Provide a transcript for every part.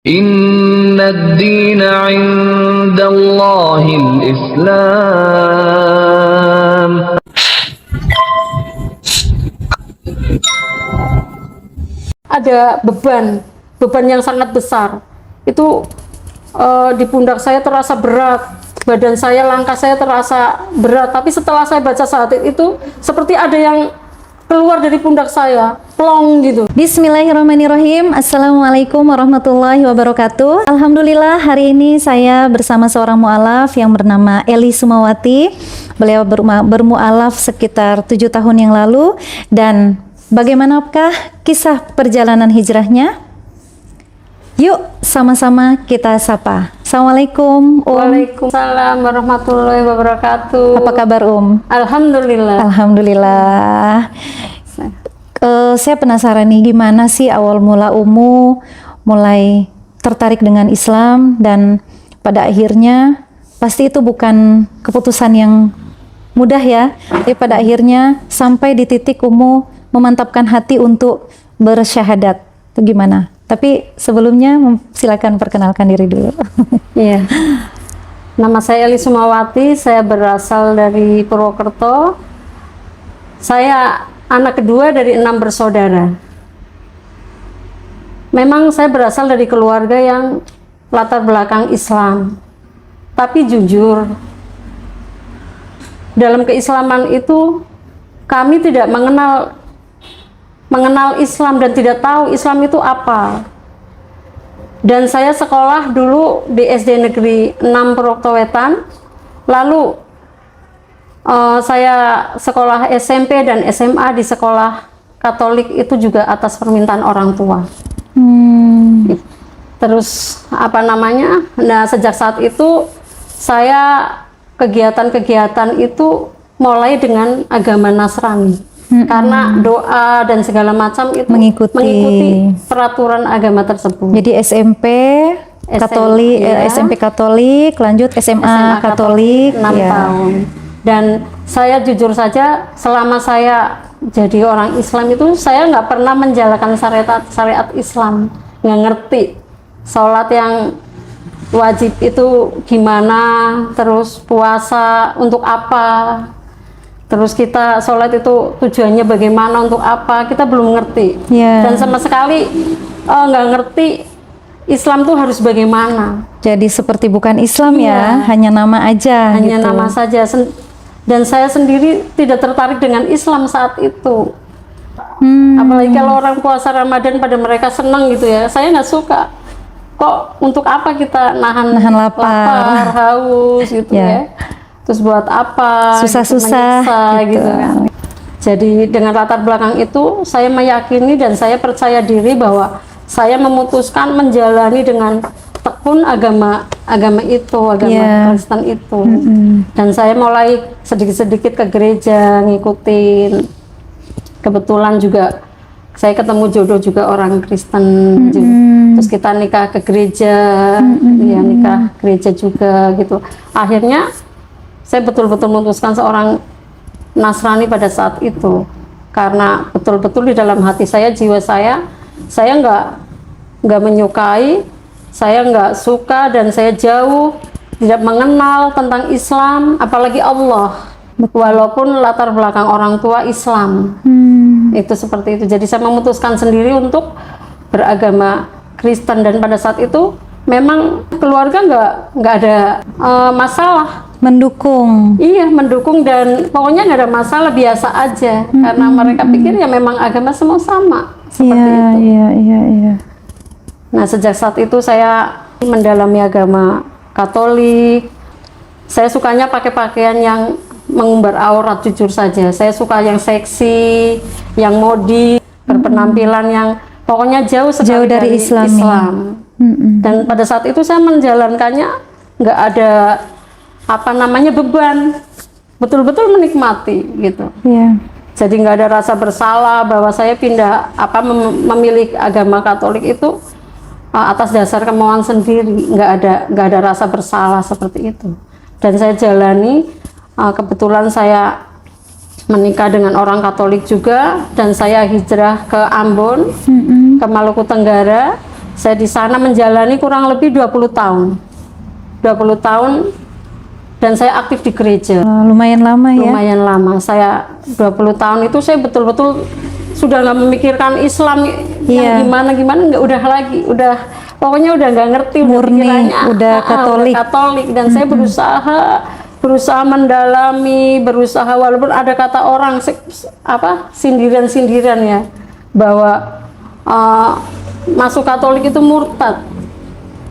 Inna ad-dina 'indallahil Islam. Ada beban yang sangat besar. Itu di pundak saya terasa berat, badan saya, langkah saya terasa berat. Tapi setelah saya baca syahadat itu, seperti ada yang keluar dari pundak saya, plong gitu. Bismillahirrahmanirrahim. Assalamualaikum warahmatullahi wabarakatuh. Alhamdulillah, hari ini saya bersama seorang mu'alaf yang bernama Eli Sumawati. Beliau bermu'alaf sekitar 7 tahun yang lalu. Dan bagaimanakah kisah perjalanan hijrahnya? Yuk sama-sama kita sapa. Assalamualaikum, Waalaikumsalam warahmatullahi wabarakatuh. Apa kabar, Alhamdulillah. Alhamdulillah. Saya penasaran nih, gimana sih awal mula mulai tertarik dengan Islam, dan pada akhirnya pasti itu bukan keputusan yang mudah ya, tapi pada akhirnya sampai di titik memantapkan hati untuk bersyahadat. Itu gimana? Tapi sebelumnya silakan perkenalkan diri dulu. Iya. Nama saya Eli Sumawati, saya berasal dari Purwokerto. Saya anak kedua dari 6 bersaudara. Memang saya berasal dari keluarga yang latar belakang Islam. Tapi jujur, dalam keislaman itu kami tidak mengenal Islam dan tidak tahu Islam itu apa. Dan saya sekolah dulu di SD Negeri 6 Purwokerto Wetan. Lalu saya sekolah SMP dan SMA di sekolah Katolik itu juga atas permintaan orang tua. Terus nah sejak saat itu saya kegiatan-kegiatan itu mulai dengan agama Nasrani. Karena doa dan segala macam itu mengikuti peraturan agama tersebut. Jadi SMP Katolik, ya. SMP Katolik, lanjut SMA Katolik 6 ya. tahun. Dan saya jujur saja, selama saya jadi orang Islam itu saya nggak pernah menjalankan syariat Islam, nggak ngerti sholat yang wajib itu gimana, terus puasa untuk apa, terus kita sholat itu tujuannya bagaimana, untuk apa, kita belum ngerti. Dan sama sekali nggak ngerti Islam tuh harus bagaimana. Jadi seperti bukan Islam ya, hanya nama aja. Hanya gitu. nama saja. Dan saya sendiri tidak tertarik dengan Islam saat itu. Apalagi kalau orang puasa Ramadan pada mereka senang gitu ya, saya nggak suka. Kok untuk apa kita nahan lapar, haus gitu ya. Terus buat apa? Susah-susah gitu kan. Jadi dengan latar belakang itu saya meyakini dan saya percaya diri bahwa saya memutuskan menjalani dengan tekun agama Kristen itu. Dan saya mulai sedikit-sedikit ke gereja, ngikutin. Kebetulan juga saya ketemu jodoh juga orang Kristen. Terus kita nikah ke gereja, ya nikah gereja juga gitu. Akhirnya saya betul-betul memutuskan seorang Nasrani pada saat itu, karena betul-betul di dalam hati saya, jiwa saya nggak menyukai, saya nggak suka, dan saya jauh tidak mengenal tentang Islam, apalagi Allah. Walaupun latar belakang orang tua Islam, itu seperti itu. Jadi saya memutuskan sendiri untuk beragama Kristen, dan pada saat itu memang keluarga nggak ada masalah. Mendukung. Iya, mendukung, dan pokoknya nggak ada masalah, biasa aja. Karena mereka pikir ya memang agama semua sama, seperti itu. Iya. Nah, sejak saat itu saya mendalami agama Katolik. Saya sukanya pakai pakaian yang mengumbar aurat, jujur saja. Saya suka yang seksi, yang modi, berpenampilan yang pokoknya jauh dari Islam. Dan pada saat itu saya menjalankannya nggak ada beban, betul-betul menikmati gitu. Jadi nggak ada rasa bersalah bahwa saya memilih agama Katolik itu atas dasar kemauan sendiri. Nggak ada rasa bersalah seperti itu. Dan saya jalani. Kebetulan saya menikah dengan orang Katolik juga, dan saya hijrah ke Ambon, ke Maluku Tenggara. Saya di sana menjalani kurang lebih 20 tahun. 20 tahun dan saya aktif di gereja. Lumayan lama ya. Lumayan lama. Saya 20 tahun itu saya betul-betul sudah nggak memikirkan Islam Iya. yang gimana nggak, udah lagi, udah pokoknya udah nggak ngerti, Murni, pikirannya, udah Katolik. udah Katolik. Dan saya berusaha mendalami, berusaha walaupun ada kata orang sindiran-sindiran ya bahwa masuk Katolik itu murtad,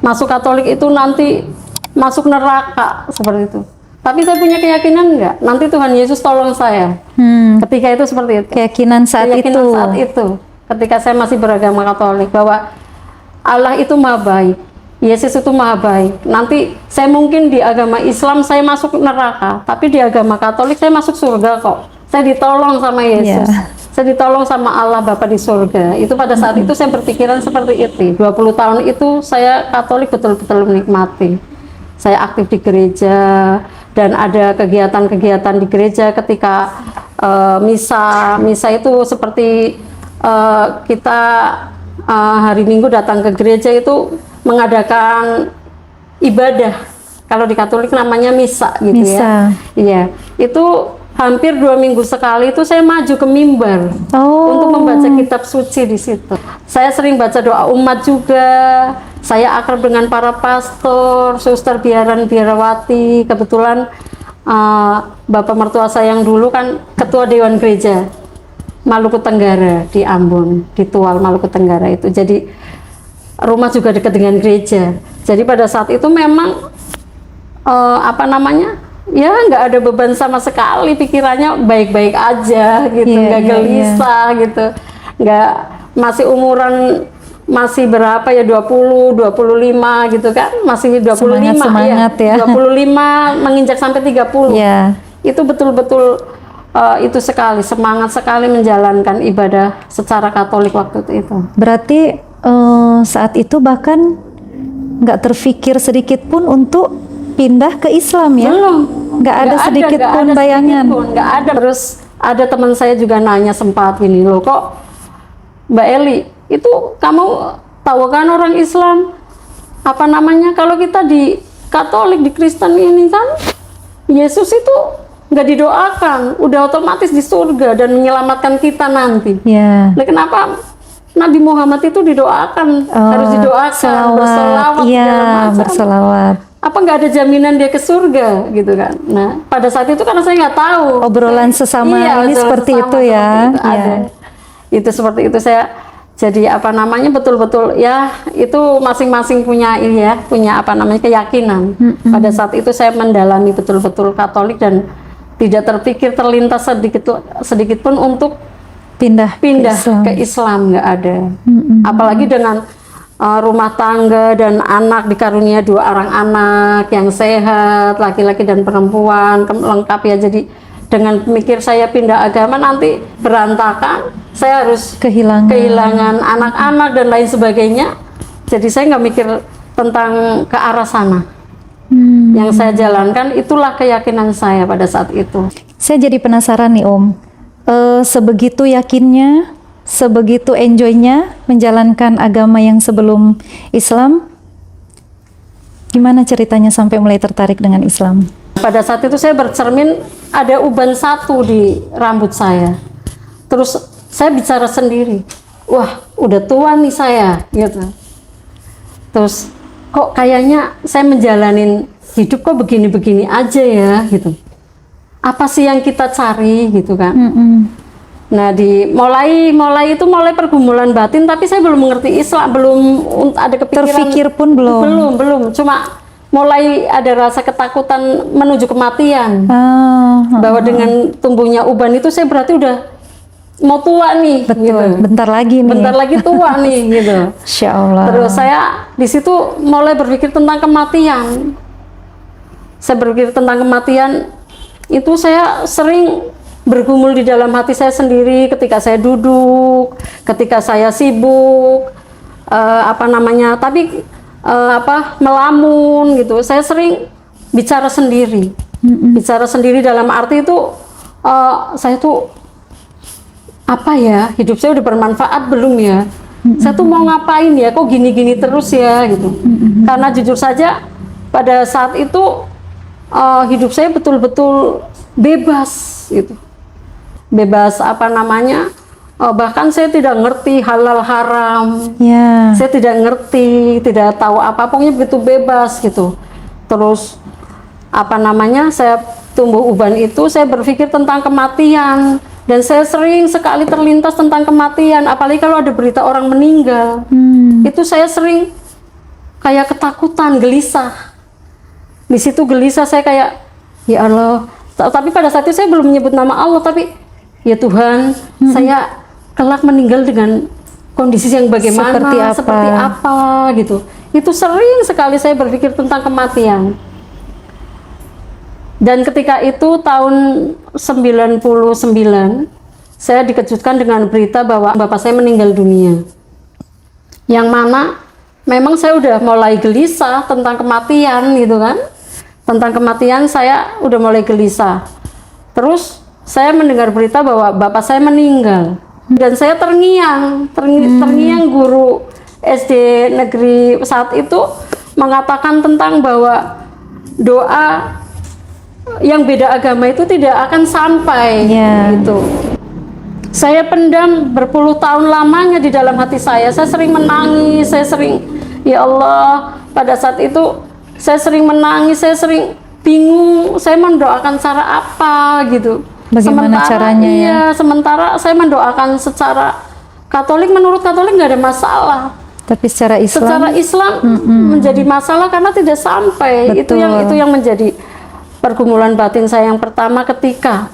masuk Katolik itu nanti masuk neraka seperti itu. Tapi saya punya keyakinan enggak, nanti Tuhan Yesus tolong saya. Ketika itu seperti itu. Keyakinan saat itu. Ketika saya masih beragama Katolik bahwa Allah itu maha baik, Yesus itu maha baik. Nanti saya mungkin di agama Islam saya masuk neraka, tapi di agama Katolik saya masuk surga kok. Saya ditolong sama Yesus. Yeah. Saya ditolong sama Allah Bapa di surga. Itu pada saat itu saya berpikiran seperti itu. 20 tahun itu saya Katolik betul-betul menikmati. Saya aktif di gereja dan ada kegiatan-kegiatan di gereja ketika misa itu seperti kita hari Minggu datang ke gereja itu mengadakan ibadah. Kalau di Katolik namanya misa gitu ya. Iya. Itu hampir 2 minggu sekali itu saya maju ke mimbar untuk membaca kitab suci di situ. Saya sering baca doa umat juga. Saya akrab dengan para pastor, suster, biarawati. Kebetulan Bapak mertua saya yang dulu kan ketua Dewan Gereja Maluku Tenggara di Ambon, di Tual Maluku Tenggara itu. Jadi rumah juga dekat dengan gereja. Jadi pada saat itu memang ya nggak ada beban sama sekali, pikirannya baik-baik aja gitu, nggak gelisah gitu, nggak, masih umuran masih berapa ya, 20, 25 gitu kan, masih 25 semangat ya. 25 menginjak sampai 30. Yeah. Itu betul-betul itu sekali, semangat sekali menjalankan ibadah secara Katolik waktu itu. Berarti saat itu bahkan nggak terfikir sedikit pun untuk pindah ke Islam ya? Belum. Nggak ada sedikit pun bayangan. Nggak ada. Terus ada teman saya juga nanya sempat gini, loh kok Mbak Eli, itu kamu tahu kan orang Islam kalau kita di Katolik, di Kristen ini kan Yesus itu nggak didoakan, udah otomatis di surga dan menyelamatkan kita nanti. Yeah. Nah, kenapa Nabi Muhammad itu didoakan, harus didoakan, berselawat, berselawat. Apa nggak ada jaminan dia ke surga gitu kan? Nah, pada saat itu karena saya nggak tahu. Obrolan sesama ini seperti itu ya. Itu ada. Itu seperti itu, saya jadi betul-betul ya, itu masing-masing punya keyakinan. Pada saat itu saya mendalami betul-betul Katolik dan tidak terpikir terlintas sedikit pun untuk pindah ke Islam, nggak ada. Apalagi dengan rumah tangga dan anak, dikarunia 2 orang anak yang sehat, laki-laki dan perempuan lengkap ya. Jadi dengan mikir saya pindah agama nanti berantakan, saya harus kehilangan anak-anak dan lain sebagainya. Jadi saya nggak mikir tentang ke arah sana. Yang saya jalankan itulah keyakinan saya pada saat itu. Saya jadi penasaran nih Om, sebegitu yakinnya, sebegitu enjoynya menjalankan agama yang sebelum Islam, gimana ceritanya sampai mulai tertarik dengan Islam? Pada saat itu saya bercermin ada uban 1 di rambut saya. Terus saya bicara sendiri, wah udah tua nih saya gitu. Terus kok kayaknya saya menjalanin hidup kok begini-begini aja ya gitu. Apa sih yang kita cari gitu kan? Nah, mulai pergumulan batin, tapi saya belum mengerti Islam, belum ada kepikiran, terfikir pun belum, cuma mulai ada rasa ketakutan menuju kematian. Bahwa dengan tumbuhnya uban itu saya berarti udah mau tua nih. Betul, gitu. Bentar lagi tua nih gitu. Insya Allah. Terus saya di situ mulai berpikir tentang kematian. Saya berpikir tentang kematian itu saya sering bergumul di dalam hati saya sendiri ketika saya duduk, ketika saya sibuk, melamun gitu. Saya sering bicara sendiri, bicara sendiri dalam arti itu saya tuh hidup saya udah bermanfaat belum ya? Saya tuh mau ngapain ya, kok gini-gini terus ya gitu. Karena jujur saja pada saat itu hidup saya betul-betul bebas gitu. Bebas apa namanya, bahkan saya tidak ngerti halal haram. Ya. Saya tidak ngerti, tidak tahu apa, pokoknya begitu bebas gitu. Terus apa namanya, saya tumbuh uban itu, saya berpikir tentang kematian, dan saya sering sekali terlintas tentang kematian, apalagi kalau ada berita orang meninggal. Itu saya sering kayak ketakutan, gelisah. Di situ gelisah, saya kayak ya Allah. Tapi pada saat itu saya belum menyebut nama Allah, tapi ya Tuhan, saya kelak meninggal dengan kondisi yang bagaimana, seperti apa gitu. Itu sering sekali saya berpikir tentang kematian. Dan ketika itu tahun 99, saya dikejutkan dengan berita bahwa bapak saya meninggal dunia. Yang mana memang saya udah mulai gelisah tentang kematian gitu kan. Tentang kematian saya udah mulai gelisah. Terus saya mendengar berita bahwa bapak saya meninggal. Dan saya terngiang guru SD negeri saat itu mengatakan tentang bahwa doa yang beda agama itu tidak akan sampai gitu. Saya pendam berpuluh tahun lamanya di dalam hati saya. Saya sering menangis, saya sering ya Allah, pada saat itu saya sering menangis, saya sering bingung, saya mendoakan cara apa gitu. Bagaimana caranya ya? Sementara saya mendoakan secara Katolik, menurut Katolik nggak ada masalah. Tapi secara Islam, menjadi masalah karena tidak sampai. Betul. Itu yang menjadi pergumulan batin saya yang pertama ketika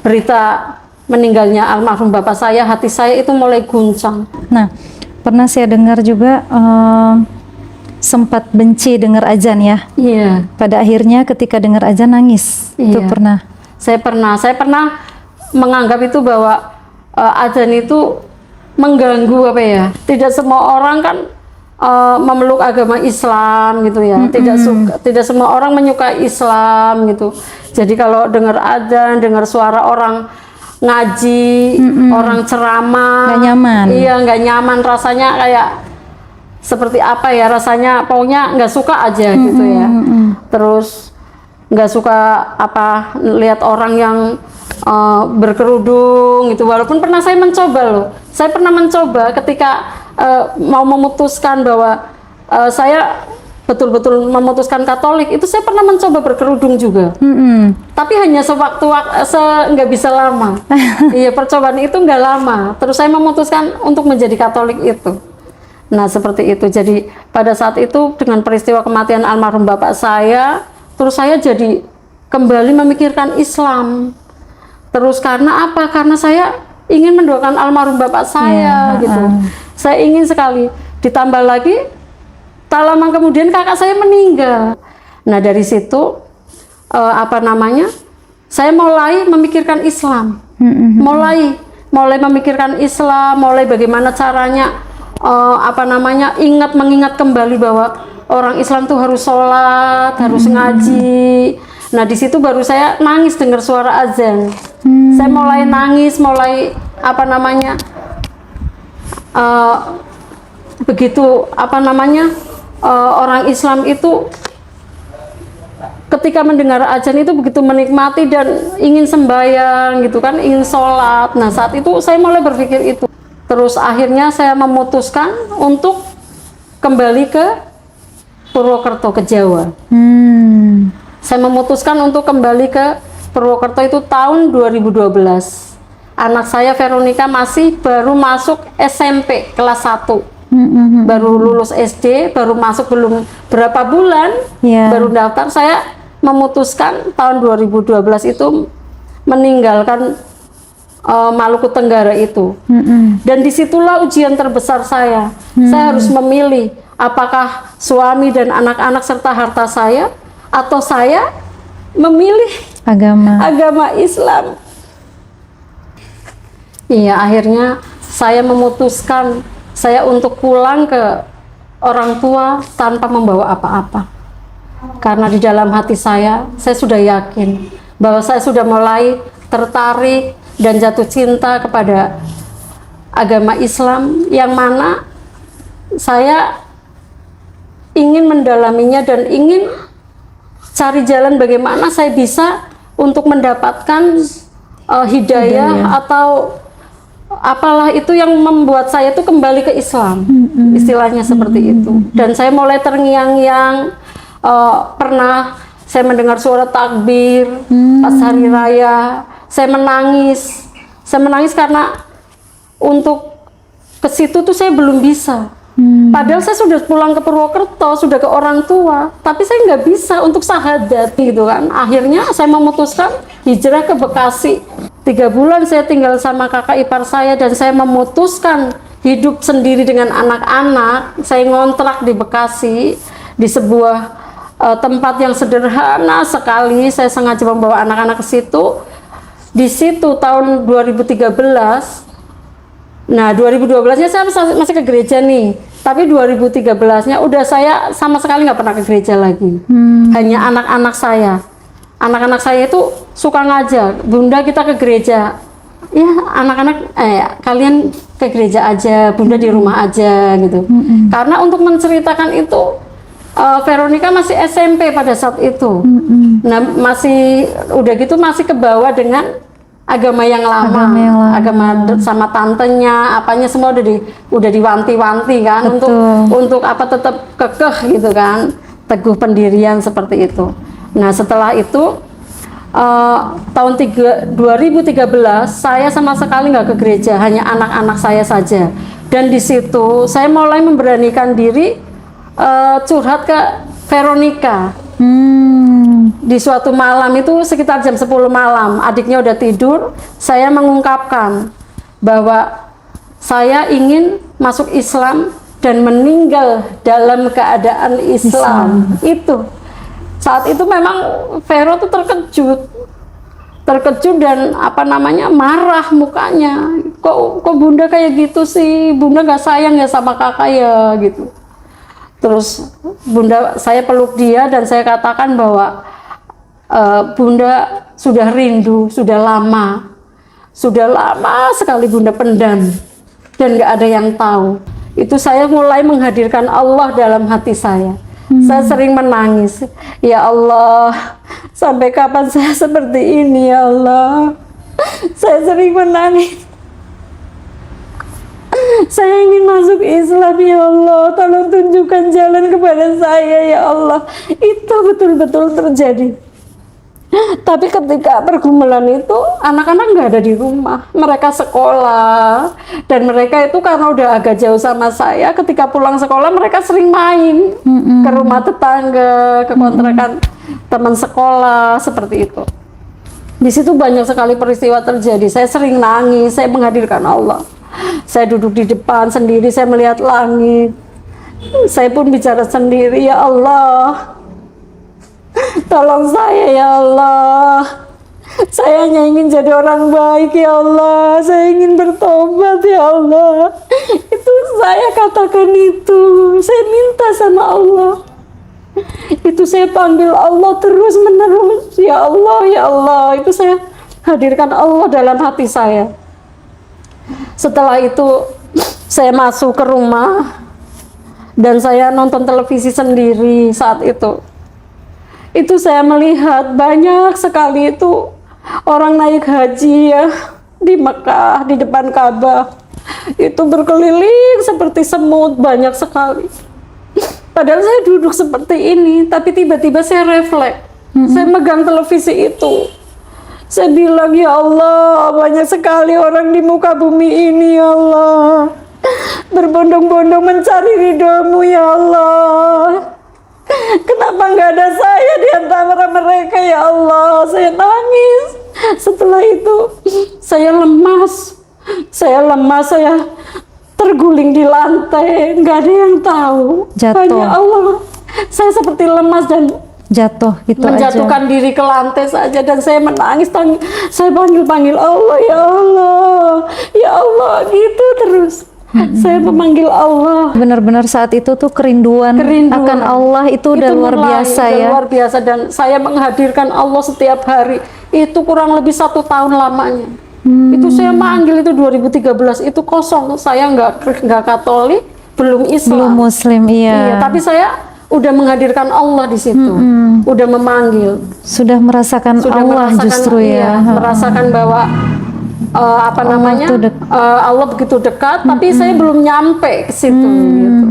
berita meninggalnya almarhum bapak saya, hati saya itu mulai guncang. Nah, pernah saya dengar juga sempat benci dengar azan ya. Iya. Pada akhirnya ketika dengar azan nangis. Itu Iya. pernah. Saya pernah menganggap itu bahwa azan itu mengganggu apa ya? Tidak semua orang kan memeluk agama Islam gitu ya. Tidak semua orang menyukai Islam gitu. Jadi kalau dengar azan, dengar suara orang ngaji, orang ceramah, Nggak nyaman. Iya, nggak nyaman, rasanya kayak seperti apa ya, rasanya pokoknya nggak suka aja gitu ya. Terus nggak suka apa lihat orang yang berkerudung gitu. Walaupun pernah saya mencoba loh, saya pernah mencoba ketika mau memutuskan bahwa saya betul-betul memutuskan Katolik, itu saya pernah mencoba berkerudung juga. Tapi hanya nggak bisa lama. Iya, percobaan itu nggak lama. Terus saya memutuskan untuk menjadi Katolik itu. Nah seperti itu. Jadi pada saat itu dengan peristiwa kematian almarhum bapak saya, terus saya jadi kembali memikirkan Islam. Terus karena apa? Karena saya ingin mendoakan almarhum bapak saya gitu. Saya ingin sekali. Ditambah lagi, tak lama kemudian kakak saya meninggal. Nah dari situ saya mulai memikirkan Islam. Mulai memikirkan Islam, mulai bagaimana caranya mengingat kembali bahwa orang Islam tuh harus sholat, harus ngaji. Nah di situ baru saya nangis dengar suara azan. Saya mulai nangis, orang Islam itu ketika mendengar azan itu begitu menikmati dan ingin sembahyang gitu kan, ingin sholat. Nah saat itu saya mulai berpikir itu. Terus akhirnya saya memutuskan untuk kembali ke Purwokerto, ke Jawa. Saya memutuskan untuk kembali ke Purwokerto itu tahun 2012. Anak saya Veronica masih baru masuk SMP kelas 1. Baru lulus SD, baru masuk belum berapa bulan, baru daftar. Saya memutuskan tahun 2012 itu meninggalkan Maluku Tenggara itu. Dan disitulah ujian terbesar saya. Saya harus memilih apakah suami dan anak-anak serta harta saya, atau saya memilih agama Islam. Iya, akhirnya saya memutuskan saya untuk pulang ke orang tua tanpa membawa apa-apa. Karena di dalam hati saya sudah yakin bahwa saya sudah mulai tertarik dan jatuh cinta kepada agama Islam yang mana saya ingin mendalaminya dan ingin cari jalan bagaimana saya bisa untuk mendapatkan hidayah atau apalah itu yang membuat saya tuh kembali ke Islam, istilahnya seperti itu. Dan saya mulai terngiang-ngiang, pernah saya mendengar suara takbir pas hari raya, saya menangis karena untuk ke situ tuh saya belum bisa. Padahal saya sudah pulang ke Purwokerto, sudah ke orang tua, tapi saya nggak bisa untuk syahadat gitu kan. Akhirnya saya memutuskan hijrah ke Bekasi. 3 bulan saya tinggal sama kakak ipar saya dan saya memutuskan hidup sendiri dengan anak-anak. Saya ngontrak di Bekasi di sebuah tempat yang sederhana sekali. Saya sengaja membawa anak-anak ke situ. Di situ tahun 2013. Nah, 2012-nya saya masih ke gereja nih, tapi 2013-nya udah saya sama sekali nggak pernah ke gereja lagi. Hanya anak-anak saya. Anak-anak saya itu suka ngajak, Bunda kita ke gereja. Ya, anak-anak, kalian ke gereja aja, Bunda di rumah aja gitu. Karena untuk menceritakan itu, Veronica masih SMP pada saat itu. Nah, udah gitu masih kebawa dengan agama yang lama, agama sama tantenya, apanya semua udah diwanti-wanti kan. Untuk apa tetap kekeh gitu kan, teguh pendirian seperti itu. Nah setelah itu tahun 2013 saya sama sekali nggak ke gereja, hanya anak-anak saya saja. Dan di situ saya mulai memberanikan diri curhat ke Veronica. Di suatu malam itu sekitar jam 10 malam, adiknya udah tidur, saya mengungkapkan bahwa saya ingin masuk Islam dan meninggal dalam keadaan Islam. Itu saat itu memang Vero tuh terkejut dan marah mukanya. Kok Bunda kayak gitu sih? Bunda gak sayang ya sama kakak ya gitu. Terus saya peluk dia dan saya katakan bahwa Bunda sudah rindu, sudah lama sekali Bunda pendam dan gak ada yang tahu. Itu saya mulai menghadirkan Allah dalam hati saya. Saya sering menangis, ya Allah, sampai kapan saya seperti ini ya Allah. Saya sering menangis. Saya ingin masuk Islam ya Allah, tolong tunjukkan jalan kepada saya ya Allah. Itu betul-betul terjadi. Tapi ketika pergumulan itu anak-anak nggak ada di rumah, mereka sekolah dan mereka itu karena udah agak jauh sama saya, ketika pulang sekolah mereka sering main ke rumah tetangga, ke kontrakan teman sekolah seperti itu. Di situ banyak sekali peristiwa terjadi. Saya sering nangis, saya menghadirkan Allah. Saya duduk di depan sendiri, saya melihat langit. Saya pun bicara sendiri, ya Allah, tolong saya ya Allah. Saya hanya ingin jadi orang baik ya Allah. Saya ingin bertobat ya Allah. Itu saya katakan itu. Saya minta sama Allah. Itu saya panggil Allah terus menerus. Ya Allah, ya Allah. Itu saya hadirkan Allah dalam hati saya. Setelah itu saya masuk ke rumah dan saya nonton televisi sendiri saat itu. Itu saya melihat banyak sekali itu orang naik haji ya di Mekah, di depan Ka'bah. Itu berkeliling seperti semut, banyak sekali. Padahal saya duduk seperti ini, tapi tiba-tiba saya refleks. Saya megang televisi itu. Saya bilang, ya Allah, banyak sekali orang di muka bumi ini ya Allah, berbondong-bondong mencari ridho-Mu ya Allah. Kenapa nggak ada saya di antara mereka ya Allah? Saya nangis. Setelah itu saya lemas, saya terguling di lantai, nggak ada yang tahu. Jatuh. Hanya Allah. Saya seperti lemas dan jatuh gitu menjatuhkan aja. diri ke lantai saja dan saya menangis. Saya panggil Allah, ya Allah, ya Allah, gitu terus. Saya memanggil Allah. Benar-benar saat itu tuh kerinduan akan Allah itu udah luar biasa ya. Luar biasa, dan saya menghadirkan Allah setiap hari. Itu kurang lebih 1 tahun lamanya. Itu saya manggil itu 2013 itu kosong, saya nggak Katolik, belum Belum Islam. Muslim, Iya, tapi saya udah menghadirkan Allah di situ, udah memanggil, Sudah merasakan sudah Allah merasakan, justru iya, ya. merasakan bahwa apa namanya tuh Allah begitu dekat, tapi saya belum nyampe ke situ. Gitu.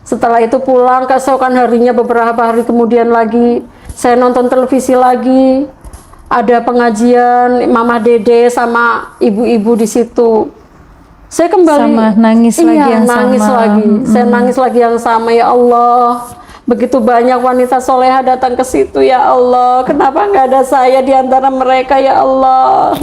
Setelah itu pulang, keesokan harinya beberapa hari kemudian lagi saya nonton televisi lagi, ada pengajian Mama Dede sama ibu-ibu di situ. Saya kembali Sama, nangis lagi yang nangis sama. lagi. Saya nangis lagi yang sama, ya Allah. Begitu banyak wanita soleha datang ke situ, ya Allah. Kenapa nggak ada saya di antara mereka, ya Allah?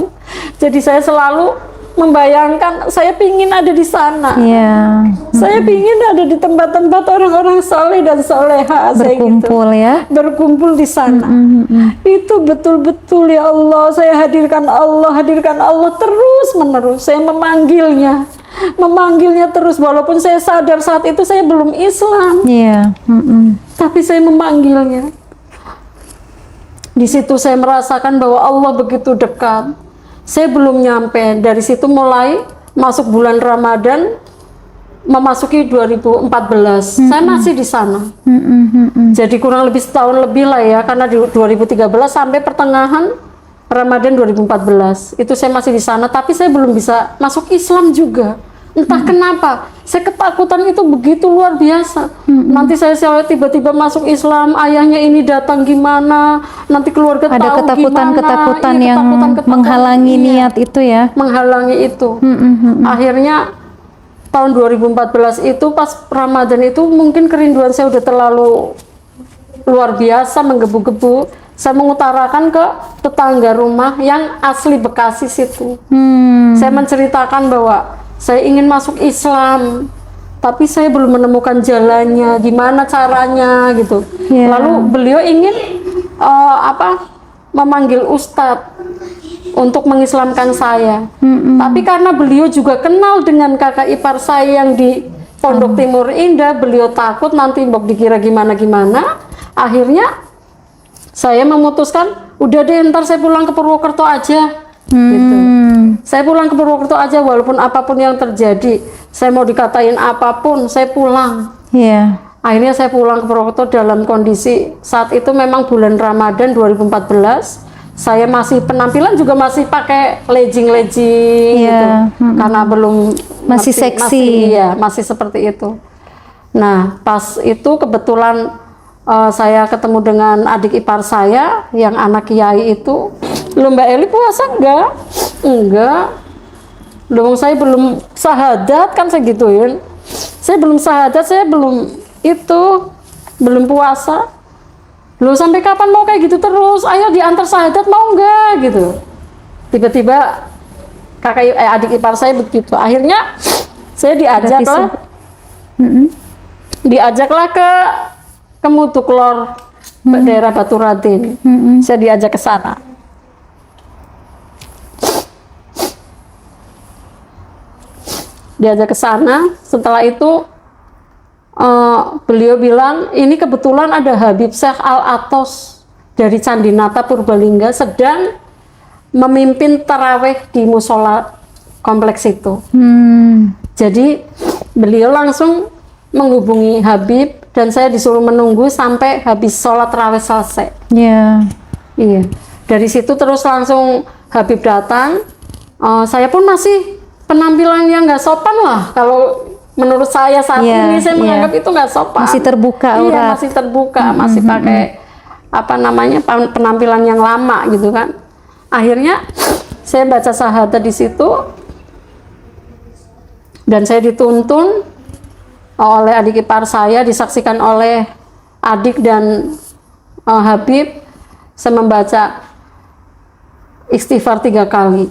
Jadi saya selalu membayangkan, saya pingin ada di sana. Iya. Saya pingin ada di tempat-tempat orang-orang soleh dan soleha. Saya gitu. Berkumpul ya. Berkumpul di sana. Itu betul-betul, ya Allah, saya hadirkan Allah terus menerus. Saya memanggilnya terus, walaupun saya sadar saat itu saya belum Islam, Iya. tapi saya memanggilnya. Di situ saya merasakan bahwa Allah begitu dekat. Saya belum nyampe. Dari situ mulai masuk bulan Ramadan, memasuki 2014. Saya masih di sana. Jadi kurang lebih setahun lebih lah ya, karena di 2013 sampai pertengahan Ramadan 2014 itu saya masih di sana, tapi saya belum bisa masuk Islam juga. Entah kenapa, saya ketakutan itu begitu luar biasa. Nanti saya tiba-tiba masuk Islam, ayahnya ini datang gimana, nanti keluarga Ada tahu ketakutan-ketakutan gimana. Iya, yang ketakutan-ketakutan. menghalangi Iya, niat itu ya. menghalangi itu. Akhirnya tahun 2014 itu pas Ramadan itu mungkin kerinduan saya udah terlalu luar biasa, menggebu-gebu. Saya mengutarakan ke tetangga rumah yang asli Bekasi situ. Saya menceritakan bahwa saya ingin masuk Islam, tapi saya belum menemukan jalannya, gimana caranya gitu. Yeah. Lalu beliau ingin memanggil ustadz untuk mengislamkan saya. Tapi karena beliau juga kenal dengan kakak ipar saya yang di Pondok Timur Indah, beliau takut nanti mbok dikira gimana-gimana. Akhirnya saya memutuskan, udah deh ntar saya pulang ke Purwokerto aja. Gitu. Saya pulang ke Purwokerto aja, walaupun apapun yang terjadi, saya mau dikatain apapun, saya pulang. Iya. Akhirnya saya pulang ke Purwokerto dalam kondisi saat itu memang bulan Ramadan 2014. Saya masih penampilan juga masih pakai legging gitu, karena belum Masih ngerti, seksi. masih seperti itu. Nah, pas itu kebetulan saya ketemu dengan adik ipar saya yang anak kiai itu. Loh Mbak Eli puasa enggak? Enggak. Loh saya belum syahadat kan, saya gituin. Saya belum syahadat, saya belum belum puasa. Loh sampai kapan mau kayak gitu terus? Ayo diantar syahadat mau enggak gitu. Tiba-tiba adik ipar saya begitu. Akhirnya saya diajaklah ke Mutuklor, daerah Baturadin. Saya diajak ke sana. Diajak ke sana. Setelah itu beliau bilang, ini kebetulan ada Habib Syekh Al-Atos dari Candinata Purbalingga sedang memimpin taraweh di musola kompleks itu. Jadi beliau langsung menghubungi Habib dan saya disuruh menunggu sampai habis sholat taraweh selesai. Iya. Dari situ terus langsung Habib datang. Saya pun masih penampilan yang nggak sopan lah, kalau menurut saya saat ini saya menganggap itu nggak sopan. Masih terbuka aurat. Iya, masih terbuka, masih pakai penampilan yang lama gitu kan. Akhirnya saya baca syahadat di situ dan saya dituntun oleh adik ipar saya, disaksikan oleh adik dan Habib. Saya membaca istighfar 3 kali.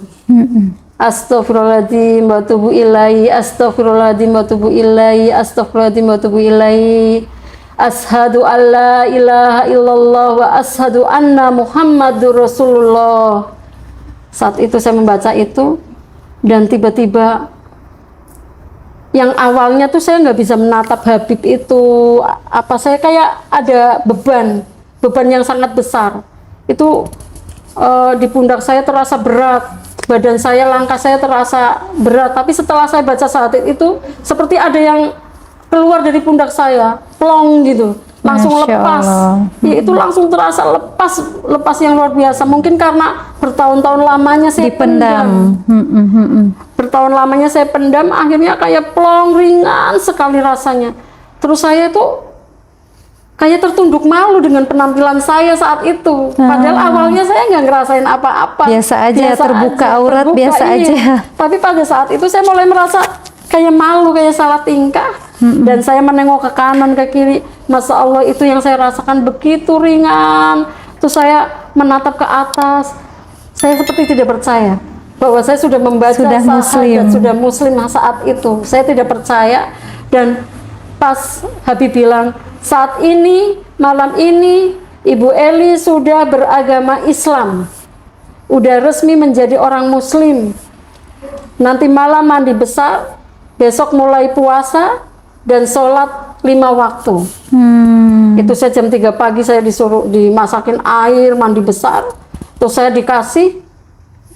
Astaghfirullahaladzim wa atubu ilaihi, astaghfirullahaladzim wa atubu ilaihi, astaghfirullahaladzim wa atubu ilaihi, ashadu an la ilaha illallah wa ashadu anna muhammadur rasulullah. Saat itu saya membaca itu dan tiba-tiba yang awalnya tuh saya nggak bisa menatap Habib itu, saya kayak ada beban yang sangat besar itu di pundak saya terasa berat badan saya, langkah saya terasa berat. Tapi setelah saya baca syahadat itu, seperti ada yang keluar dari pundak saya, plong gitu, langsung Masya lepas. Allah. Ya, itu langsung terasa lepas yang luar biasa. Mungkin karena bertahun-tahun lamanya saya pendam. Dipendam. Bertahun lamanya saya pendam, akhirnya kayak plong, ringan sekali rasanya. Terus saya tuh kayak tertunduk malu dengan penampilan saya saat itu. Padahal awalnya saya nggak ngerasain apa-apa. Biasa aja, terbuka aurat, biasa aja. Tapi pada saat itu saya mulai merasa kayak malu, kayak salah tingkah. Dan saya menengok ke kanan, ke kiri. Masya Allah, itu yang saya rasakan begitu ringan. Terus saya menatap ke atas. Saya seperti tidak percaya bahwa saya sudah membaca Sudah syahadat, muslim. sudah muslim saat itu. Saya tidak percaya. Dan pas Habib bilang, saat ini, malam ini, Ibu Eli sudah beragama Islam. Udah resmi menjadi orang muslim. Nanti malam mandi besar, besok mulai puasa, dan sholat 5 waktu. Itu saya jam 3 pagi saya disuruh dimasakin air, mandi besar. Terus saya dikasih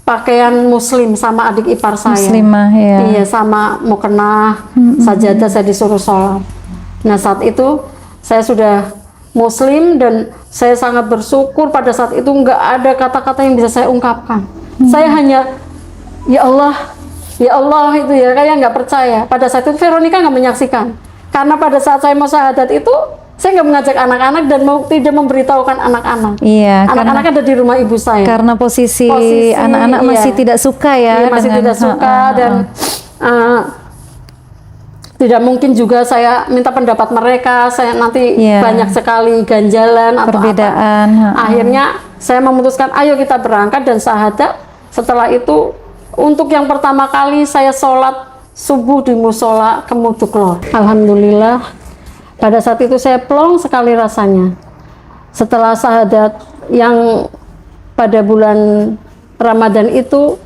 pakaian muslim sama adik ipar saya. Muslimah, ya. Iya, sama mukenah, sajadah saya disuruh sholat. Nah, saat itu saya sudah muslim dan saya sangat bersyukur. Pada saat itu nggak ada kata-kata yang bisa saya ungkapkan. Saya hanya, ya Allah itu ya, kayak nggak percaya. Pada saat itu Veronica nggak menyaksikan. Karena pada saat saya mau syahadat itu, saya nggak mengajak anak-anak dan tidak memberitahukan anak-anak. Iya, Anak-anak ada di rumah ibu saya. karena posisi anak-anak masih iya. tidak suka ya. Iya, masih dengan- tidak suka dan tidak mungkin juga saya minta pendapat mereka. Saya nanti Iya. banyak sekali ganjalan atau perbedaan. apa. Akhirnya saya memutuskan, ayo kita berangkat dan syahadat. Setelah itu, untuk yang pertama kali saya sholat subuh di musola Kemuduklor. Alhamdulillah, pada saat itu saya plong sekali rasanya. Setelah syahadat yang pada bulan Ramadan itu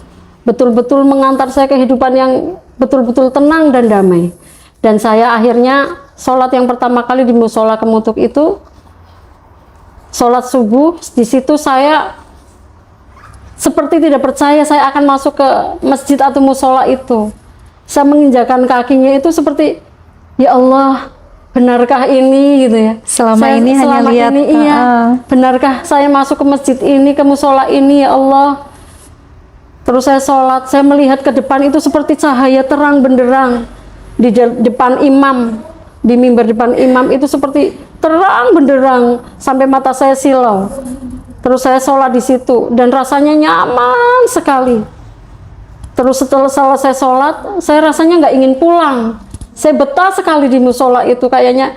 betul-betul mengantar saya kehidupan yang betul-betul tenang dan damai. Dan saya akhirnya sholat yang pertama kali di musola Kemutuk itu sholat subuh. Di situ saya seperti tidak percaya saya akan masuk ke masjid atau musola itu. Saya menginjakan kakinya itu seperti, ya Allah, benarkah ini gitu ya. Selama ini hanya lihat, iya, benarkah saya masuk ke masjid ini, ke musola ini, ya Allah. Terus saya sholat, saya melihat ke depan itu seperti cahaya terang benderang di depan imam, di mimbar depan imam itu seperti terang benderang sampai mata saya silau. Terus saya sholat di situ dan rasanya nyaman sekali. Terus setelah selesai sholat, saya rasanya nggak ingin pulang. Saya betah sekali di musola itu, kayaknya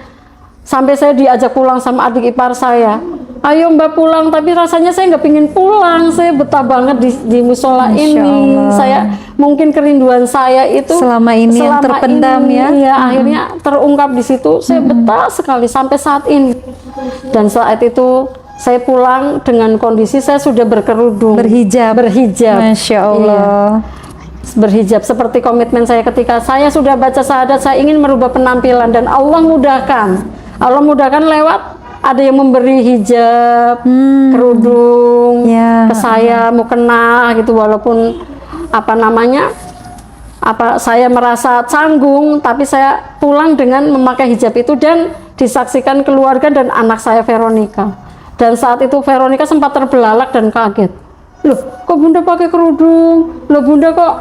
sampai saya diajak pulang sama adik ipar saya. Ayo Mbak pulang, tapi rasanya saya nggak pingin pulang. Saya betah banget di musola Masya ini. Allah. Saya mungkin kerinduan saya itu Selama ini yang terpendam ya. Iya, akhirnya terungkap di situ. Saya betah sekali sampai saat ini. Dan saat itu saya pulang dengan kondisi saya sudah berkerudung, Berhijab. Masya Allah. berhijab seperti komitmen saya ketika saya sudah baca syahadat. Saya ingin merubah penampilan dan Allah mudahkan lewat ada yang memberi hijab, kerudung Ya. ke saya, mukena gitu. Walaupun saya merasa canggung, tapi saya pulang dengan memakai hijab itu dan disaksikan keluarga dan anak saya Veronica. Dan saat itu Veronica sempat terbelalak dan kaget. Loh, kok Bunda pakai kerudung? Loh, Bunda kok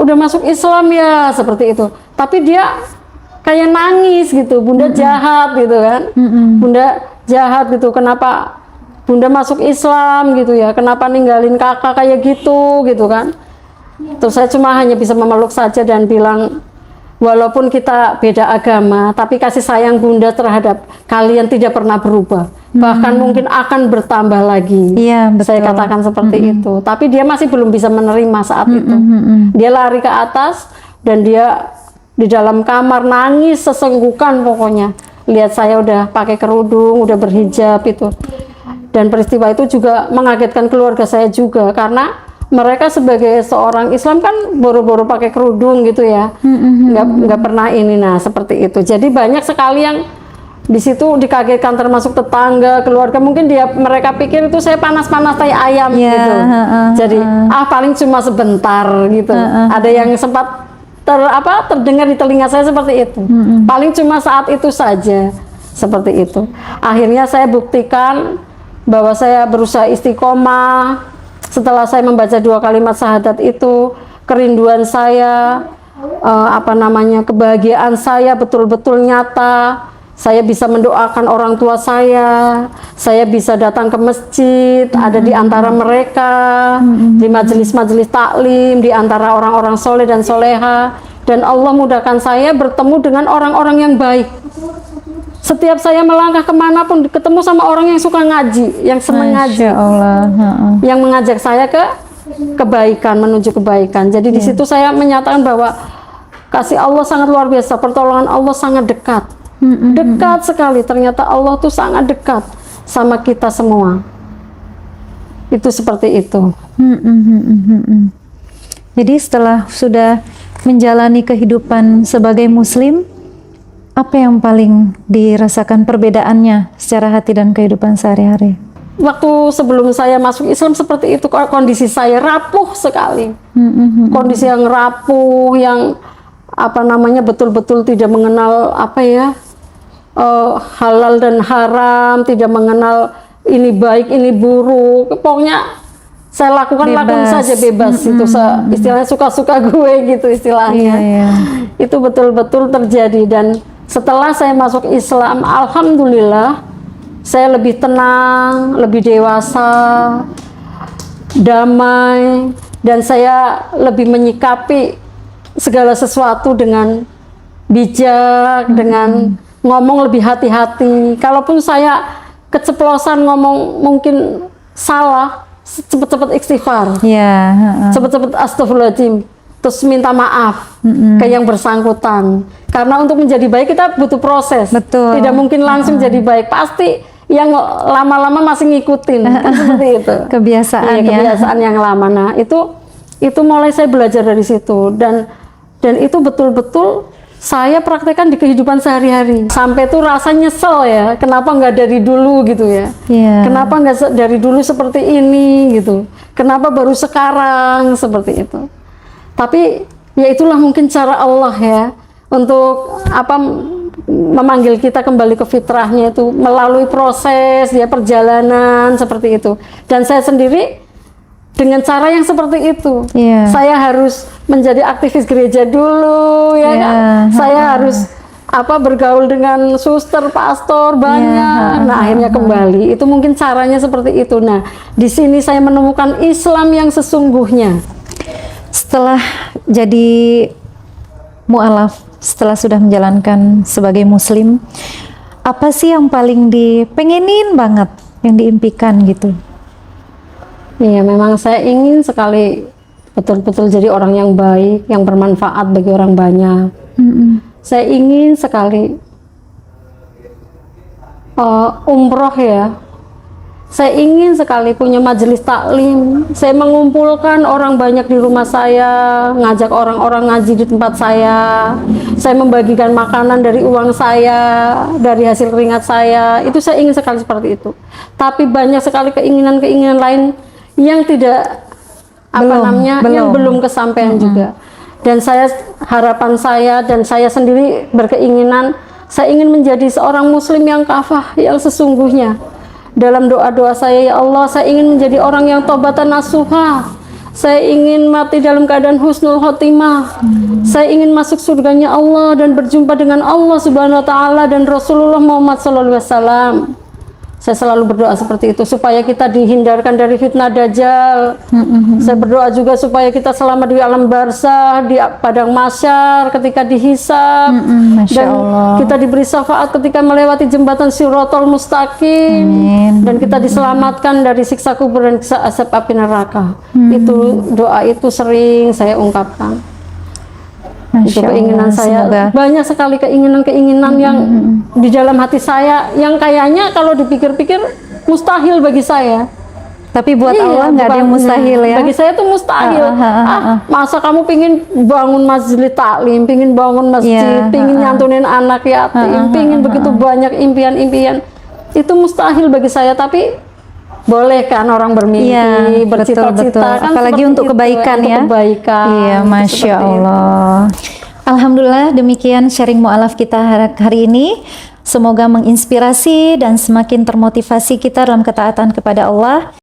udah masuk Islam ya, seperti itu. Tapi dia kayak nangis gitu. Bunda jahat gitu kan. Bunda jahat gitu. Kenapa Bunda masuk Islam gitu ya? Kenapa ninggalin kakak kayak gitu kan? Terus saya cuma hanya bisa memeluk saja dan bilang, walaupun kita beda agama, tapi kasih sayang Bunda terhadap kalian tidak pernah berubah. Bahkan mungkin akan bertambah lagi. Iya, betul. Saya katakan seperti itu. Tapi dia masih belum bisa menerima saat itu. Dia lari ke atas dan dia di dalam kamar nangis sesenggukan pokoknya. Lihat saya udah pakai kerudung, udah berhijab itu. Dan peristiwa itu juga mengagetkan keluarga saya juga, karena mereka sebagai seorang Islam kan boro-boro pakai kerudung gitu ya, nggak pernah ini. Nah seperti itu. Jadi banyak sekali yang Di situ dikagetkan termasuk tetangga, keluarga, mungkin mereka pikir itu saya panas-panas kayak ayam gitu. Jadi paling cuma sebentar gitu. Ada yang sempat terdengar di telinga saya seperti itu. Paling cuma saat itu saja seperti itu. Akhirnya saya buktikan bahwa saya berusaha istiqomah. Setelah saya membaca 2 kalimat syahadat itu, kerinduan saya, kebahagiaan saya betul-betul nyata. Saya bisa mendoakan orang tua saya bisa datang ke masjid, ada di antara mereka, di majelis-majelis taklim, di antara orang-orang soleh dan soleha, dan Allah mudahkan saya bertemu dengan orang-orang yang baik. Setiap saya melangkah kemanapun, ketemu sama orang yang suka ngaji, yang senang ngaji, yang mengajak saya ke kebaikan, menuju kebaikan. Jadi di situ saya menyatakan bahwa kasih Allah sangat luar biasa, pertolongan Allah sangat dekat. Dekat sekali, ternyata Allah tuh sangat dekat sama kita semua. Itu seperti itu. Jadi setelah sudah menjalani kehidupan sebagai muslim, apa yang paling dirasakan perbedaannya secara hati dan kehidupan sehari-hari? Waktu sebelum saya masuk Islam seperti itu, kondisi saya rapuh sekali. Kondisi yang rapuh, yang betul-betul tidak mengenal halal dan haram, tidak mengenal ini baik ini buruk, pokoknya saya lakukan saja bebas. Itu istilahnya suka-suka gue gitu istilahnya. Itu betul-betul terjadi. Dan setelah saya masuk Islam, alhamdulillah saya lebih tenang, lebih dewasa, damai, dan saya lebih menyikapi segala sesuatu dengan bijak, dengan ngomong lebih hati-hati. Kalaupun saya keceplosan ngomong mungkin salah, cepet-cepet istighfar, cepet-cepet astagfirullahaladzim, terus minta maaf ke yang bersangkutan. Karena untuk menjadi baik kita butuh proses. Betul. Tidak mungkin langsung jadi baik. Pasti yang lama-lama masih ngikutin, kan seperti itu. Kebiasaan kebiasaan yang lama. Nah itu mulai saya belajar dari situ, dan itu betul-betul saya praktekkan di kehidupan sehari-hari. Sampai tuh rasa nyesel ya, kenapa nggak dari dulu gitu ya? Kenapa nggak dari dulu seperti ini gitu? Kenapa baru sekarang seperti itu? Tapi ya itulah mungkin cara Allah ya untuk memanggil kita kembali ke fitrahnya, itu melalui proses ya, perjalanan seperti itu. Dan saya sendiri dengan cara yang seperti itu, saya harus menjadi aktivis gereja dulu ya kan. Saya harus bergaul dengan suster, pastor banyak. Nah akhirnya kembali, itu mungkin caranya seperti itu. Nah di sini saya menemukan Islam yang sesungguhnya. Setelah jadi mu'alaf, setelah sudah menjalankan sebagai muslim, apa sih yang paling dipengenin banget, yang diimpikan gitu? Iya, memang saya ingin sekali betul-betul jadi orang yang baik, yang bermanfaat bagi orang banyak. Saya ingin sekali umroh ya. Saya ingin sekali punya majelis taklim. Saya mengumpulkan orang banyak di rumah saya, ngajak orang-orang ngaji di tempat saya. Saya membagikan makanan dari uang saya, dari hasil keringat saya. Itu saya ingin sekali seperti itu. Tapi banyak sekali keinginan-keinginan lain yang tidak yang belum kesampaian juga. Dan harapan saya dan saya sendiri berkeinginan, saya ingin menjadi seorang muslim yang kafah, yang sesungguhnya. Dalam doa-doa saya, ya Allah, saya ingin menjadi orang yang taubatan nasuha. Saya ingin mati dalam keadaan husnul khotimah. Saya ingin masuk surganya Allah dan berjumpa dengan Allah Subhanahu wa taala dan Rasulullah Muhammad sallallahu alaihi wasallam. Saya selalu berdoa seperti itu supaya kita dihindarkan dari fitnah dajjal. Saya berdoa juga supaya kita selamat di alam barzah, di padang mahsyar ketika dihisab, dan kita diberi syafaat ketika melewati jembatan Shirathul Mustaqim. Dan kita diselamatkan dari siksa kubur dan siksa azab api neraka. Itu doa itu sering saya ungkapkan. Itu keinginan saya. Semoga. Banyak sekali keinginan-keinginan yang di dalam hati saya, yang kayaknya kalau dipikir-pikir mustahil bagi saya. Tapi buat Iya, Allah nggak ada yang bukan- mustahil ya. Bagi saya itu mustahil. Masa kamu pingin bangun masjid taklim, pingin bangun masjid, Iya, pingin nyantunin anak yatim, pingin begitu banyak impian-impian. Itu mustahil bagi saya, tapi boleh kan orang bermimpi, Iya, bercita-cita betul. kan Apalagi seperti untuk itu, kebaikan untuk ya. kebaikan. Iya, Itu Masya seperti itu. Allah. Alhamdulillah demikian sharing mu'alaf kita hari ini. Semoga menginspirasi dan semakin termotivasi kita dalam ketaatan kepada Allah.